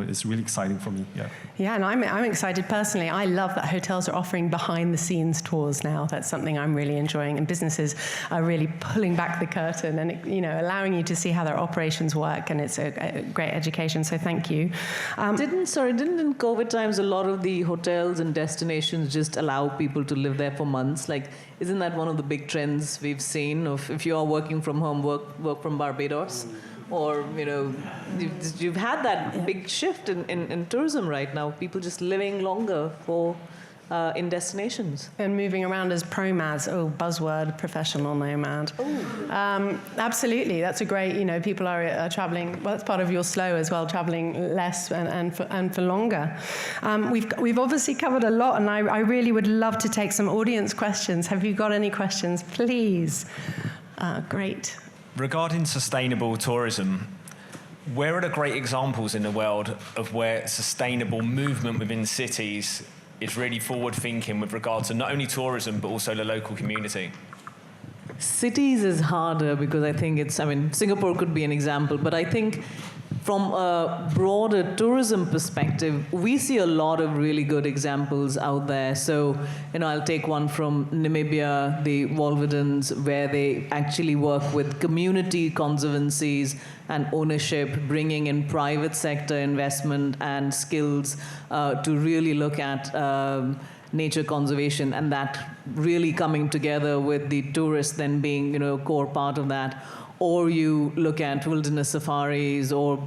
is really exciting for me. Yeah, and I'm excited personally. I love that hotels are offering behind-the-scenes tours now. That's something I'm really enjoying, and businesses are really pulling back the curtain and allowing you to see how their operations work, and it's a great education. So thank you. Didn't in COVID times a lot of the hotels and destinations just allow people to live there for months? Like, isn't that one of the big trends we've seen of if you are working from home, work from Barbados? Or, you've had that big shift in tourism right now. People just living longer in destinations. And moving around as promads. Oh, buzzword, professional nomad. Absolutely. That's a great, people are traveling. Well, that's part of your slow as well, traveling less and for longer. We've obviously covered a lot, and I really would love to take some audience questions. Have you got any questions, please? Great. Regarding sustainable tourism, where are the great examples in the world of where sustainable movement within cities is really forward-thinking with regard to not only tourism, but also the local community? Cities is harder because I think Singapore could be an example, but I think from a broader tourism perspective, we see a lot of really good examples out there. So, I'll take one from Namibia, the Wolverdens, where they actually work with community conservancies and ownership, bringing in private sector investment and skills to really look at nature conservation, and that really coming together with the tourists then being, a core part of that. Or you look at wilderness safaris or,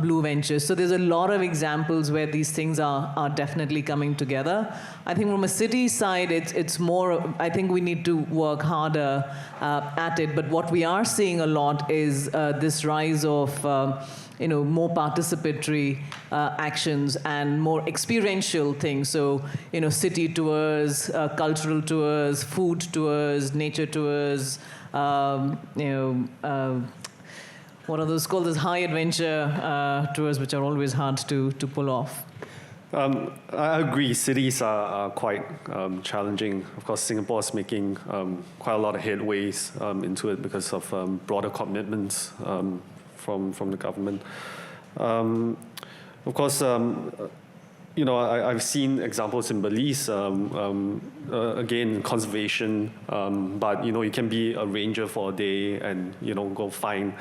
blue ventures. So there's a lot of examples where these things are definitely coming together. I think from a city side, it's more, I think we need to work harder at it. But what we are seeing a lot is this rise of, more participatory actions and more experiential things. So, city tours, cultural tours, food tours, nature tours, what are those called? Those high adventure tours, which are always hard to pull off. I agree. Cities are quite challenging. Of course, Singapore is making quite a lot of headways into it because of broader commitments from the government. Of course, I've seen examples in Belize, again, conservation, but, you can be a ranger for a day and, go find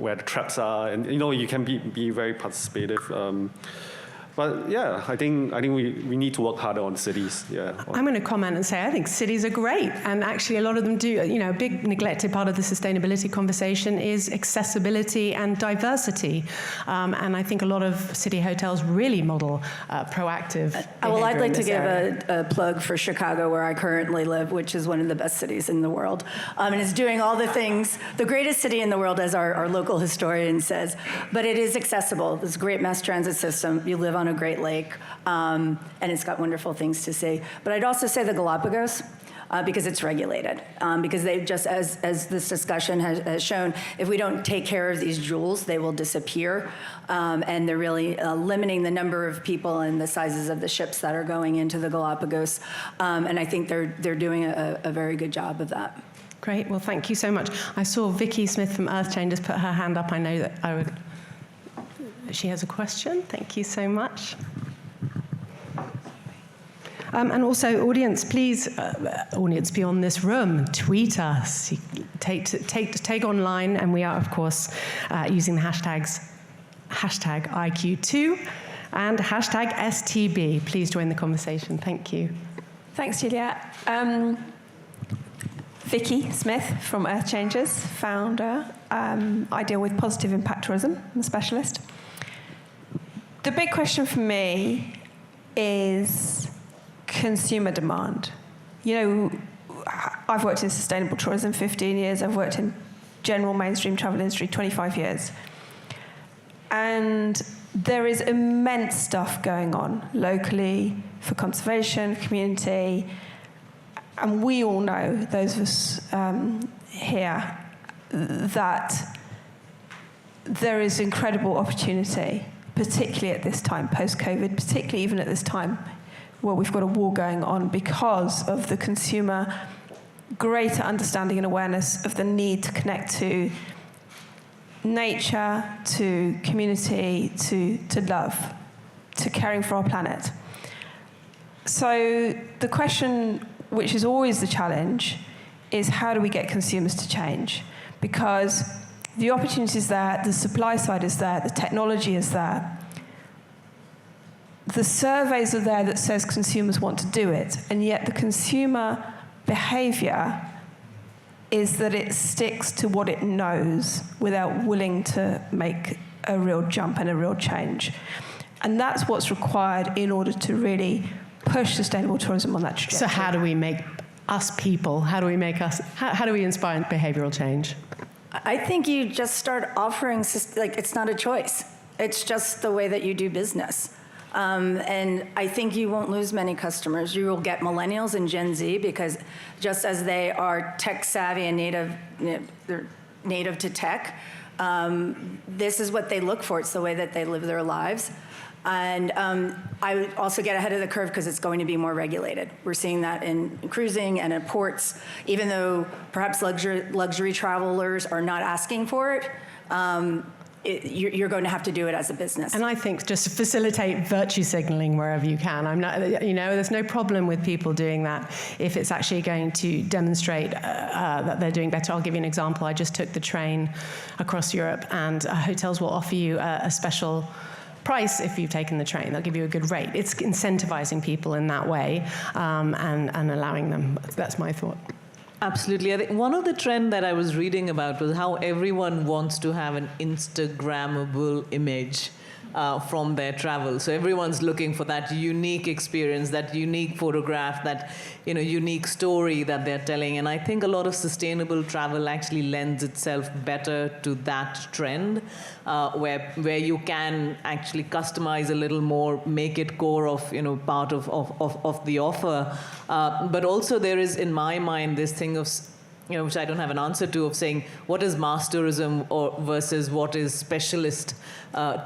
where the traps are, and, you can be very participative. But yeah, I think we need to work harder on cities. Yeah. I'm going to comment and say I think cities are great, and actually a lot of them do. A big neglected part of the sustainability conversation is accessibility and diversity, and I think a lot of city hotels really model proactive. Well, I'd like to give a a plug for Chicago, where I currently live, which is one of the best cities in the world, and is doing all the things, the greatest city in the world, as our local historian says. But it is accessible. There's a great mass transit system. You live on a great lake, and it's got wonderful things to see. But I'd also say the Galapagos, because it's regulated. Because they just, as this discussion has shown, if we don't take care of these jewels, they will disappear. And they're really limiting the number of people and the sizes of the ships that are going into the Galapagos. And I think they're doing a very good job of that. Great. Well, thank you so much. I saw Vicky Smith from Earth Changers put her hand up. I know that I would. She has a question. Thank you so much. And also, audience, please, audience beyond this room, tweet us. Take online, and we are, of course, using the hashtags #IQ2 and #STB. Please join the conversation. Thank you. Thanks, Juliet. Vicky Smith from Earth Changers, founder. I deal with positive impact tourism. I'm a specialist. The big question for me is consumer demand. I've worked in sustainable tourism 15 years. I've worked in general mainstream travel industry 25 years. And there is immense stuff going on locally for conservation, community. And we all know, those of us here, that there is incredible opportunity, particularly at this time, post-COVID, particularly even at this time where we've got a war going on, because of the consumer greater understanding and awareness of the need to connect to nature, to community, to love, to caring for our planet. So the question, which is always the challenge, is how do we get consumers to change? Because the opportunity is there, the supply side is there, the technology is there. The surveys are there that says consumers want to do it, and yet the consumer behavior is that it sticks to what it knows without willing to make a real jump and a real change. And that's what's required in order to really push sustainable tourism on that trajectory. So how do we make us people, how do we inspire behavioral change? I think you just start offering, it's not a choice. It's just the way that you do business. And I think you won't lose many customers. You will get millennials and Gen Z, because just as they are tech savvy and they're native to tech, this is what they look for. It's the way that they live their lives. And I would also get ahead of the curve because it's going to be more regulated. We're seeing that in cruising and at ports, even though perhaps luxury travelers are not asking for it. You're going to have to do it as a business. And I think just to facilitate virtue signaling wherever you can. I'm not, there's no problem with people doing that if it's actually going to demonstrate that they're doing better. I'll give you an example. I just took the train across Europe, and hotels will offer you a special price if you've taken the train. They'll give you a good rate. It's incentivizing people in that way and allowing them. That's my thought. Absolutely. I think one of the trends that I was reading about was how everyone wants to have an Instagrammable image from their travel. So everyone's looking for that unique experience, that unique photograph, that unique story that they're telling. And I think a lot of sustainable travel actually lends itself better to that trend, where you can actually customize a little more, make it core of part of the offer. But also there is, in my mind, this thing of which I don't have an answer to, of saying what is mass tourism versus what is specialist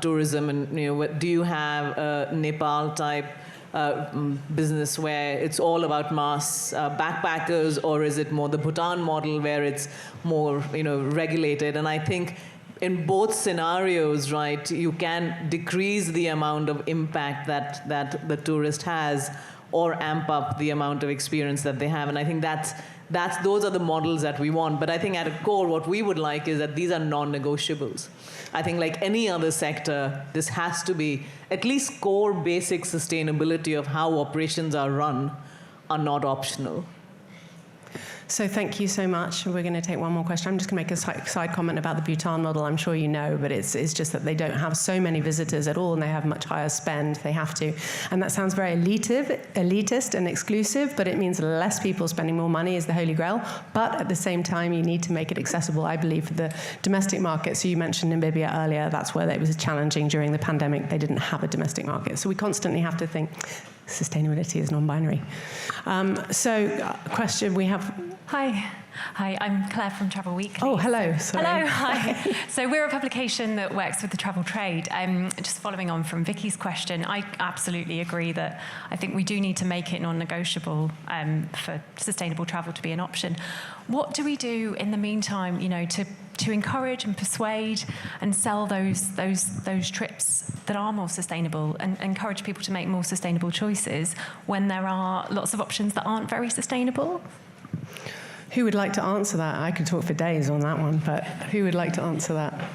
tourism, and do you have a Nepal type business where it's all about mass backpackers, or is it more the Bhutan model where it's more regulated? And I think in both scenarios, right, you can decrease the amount of impact that the tourist has, or amp up the amount of experience that they have. And I think those are the models that we want. But I think at a core, what we would like is that these are non-negotiables. I think like any other sector, this has to be at least core basic sustainability of how operations are run are not optional. So thank you so much. We're going to take one more question. I'm just going to make a side comment about the Bhutan model. I'm sure you know, but it's just that they don't have so many visitors at all, and they have much higher spend. They have to. And that sounds very elitist and exclusive, but it means less people spending more money is the holy grail. But at the same time, you need to make it accessible, I believe, for the domestic market. So you mentioned Namibia earlier. That's where it was challenging during the pandemic. They didn't have a domestic market. So we constantly have to think sustainability is non-binary. Question we have... Hi, I'm Claire from Travel Weekly. Oh, hello. Sorry. Hello, hi. So we're a publication that works with the travel trade. Just following on from Vicky's question, I absolutely agree that I think we do need to make it non-negotiable for sustainable travel to be an option. What do we do in the meantime, to encourage and persuade and sell those trips that are more sustainable and encourage people to make more sustainable choices when there are lots of options that aren't very sustainable? Who would like to answer that? I could talk for days on that one, but who would like to answer that?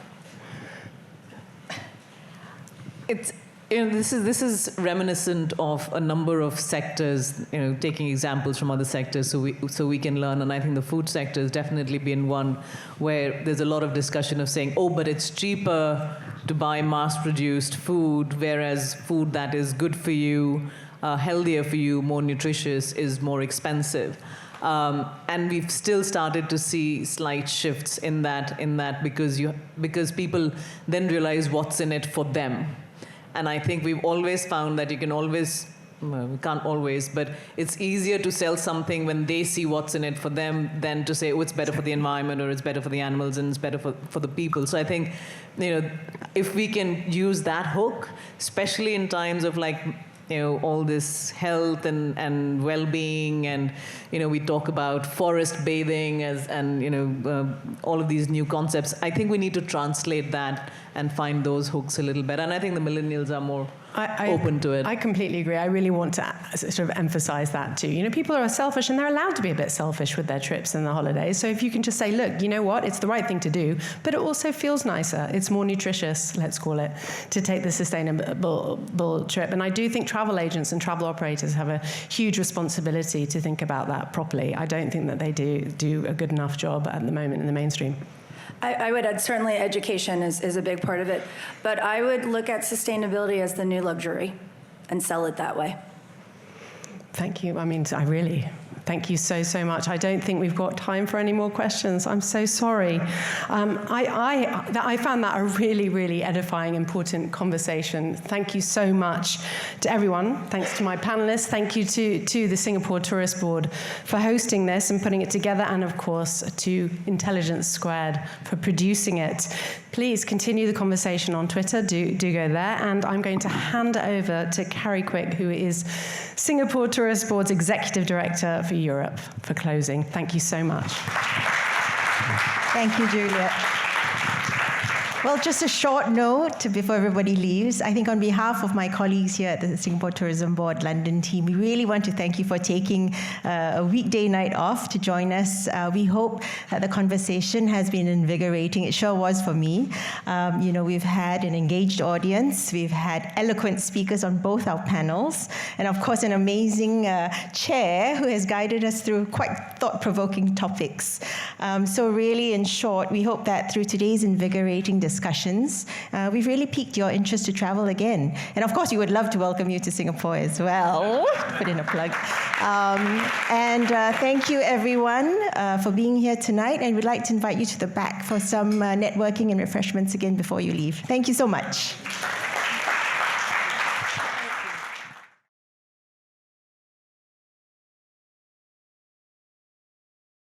This is reminiscent of a number of sectors, taking examples from other sectors so we can learn. And I think the food sector has definitely been one where there's a lot of discussion of saying, but it's cheaper to buy mass-produced food, whereas food that is good for you, healthier for you, more nutritious is more expensive. And we've still started to see slight shifts in that because people then realize what's in it for them. And I think we've always found that you can always, we can't always, but it's easier to sell something when they see what's in it for them than to say, it's better for the environment, or it's better for the animals, and it's better for the people. So I think, if we can use that hook, especially in times of all this health and well-being, and we talk about forest bathing and all of these new concepts. I think we need to translate that and find those hooks a little better. And I think the millennials are more open to it. I completely agree. I really want to sort of emphasize that too. People are selfish, and they're allowed to be a bit selfish with their trips and the holidays. So if you can just say, look, you know what, it's the right thing to do, but it also feels nicer. It's more nutritious, let's call it, to take the sustainable trip. And I do think travel agents and travel operators have a huge responsibility to think about that properly. I don't think that they do a good enough job at the moment in the mainstream. I would add, certainly education is a big part of it, but I would look at sustainability as the new luxury and sell it that way. Thank you. Thank you so much. I don't think we've got time for any more questions. I'm so sorry. I found that a really, really edifying, important conversation. Thank you so much to everyone. Thanks to my panelists. Thank you to the Singapore Tourist Board for hosting this and putting it together, and of course to Intelligence Squared for producing it. Please continue the conversation on Twitter. Do go there. And I'm going to hand it over to Carrie Quick, who is Singapore Tourist Board's Executive Director for Europe, for closing. Thank you so much. Thank you, Juliet. Well, just a short note before everybody leaves. I think on behalf of my colleagues here at the Singapore Tourism Board London team, we really want to thank you for taking a weekday night off to join us. We hope that the conversation has been invigorating. It sure was for me. We've had an engaged audience. We've had eloquent speakers on both our panels. And of course, an amazing chair who has guided us through quite thought-provoking topics. So really, in short, we hope that through today's invigorating discussions, we've really piqued your interest to travel again. And of course, we would love to welcome you to Singapore as well. Put in a plug. Thank you, everyone, for being here tonight. And we'd like to invite you to the back for some networking and refreshments again before you leave. Thank you so much.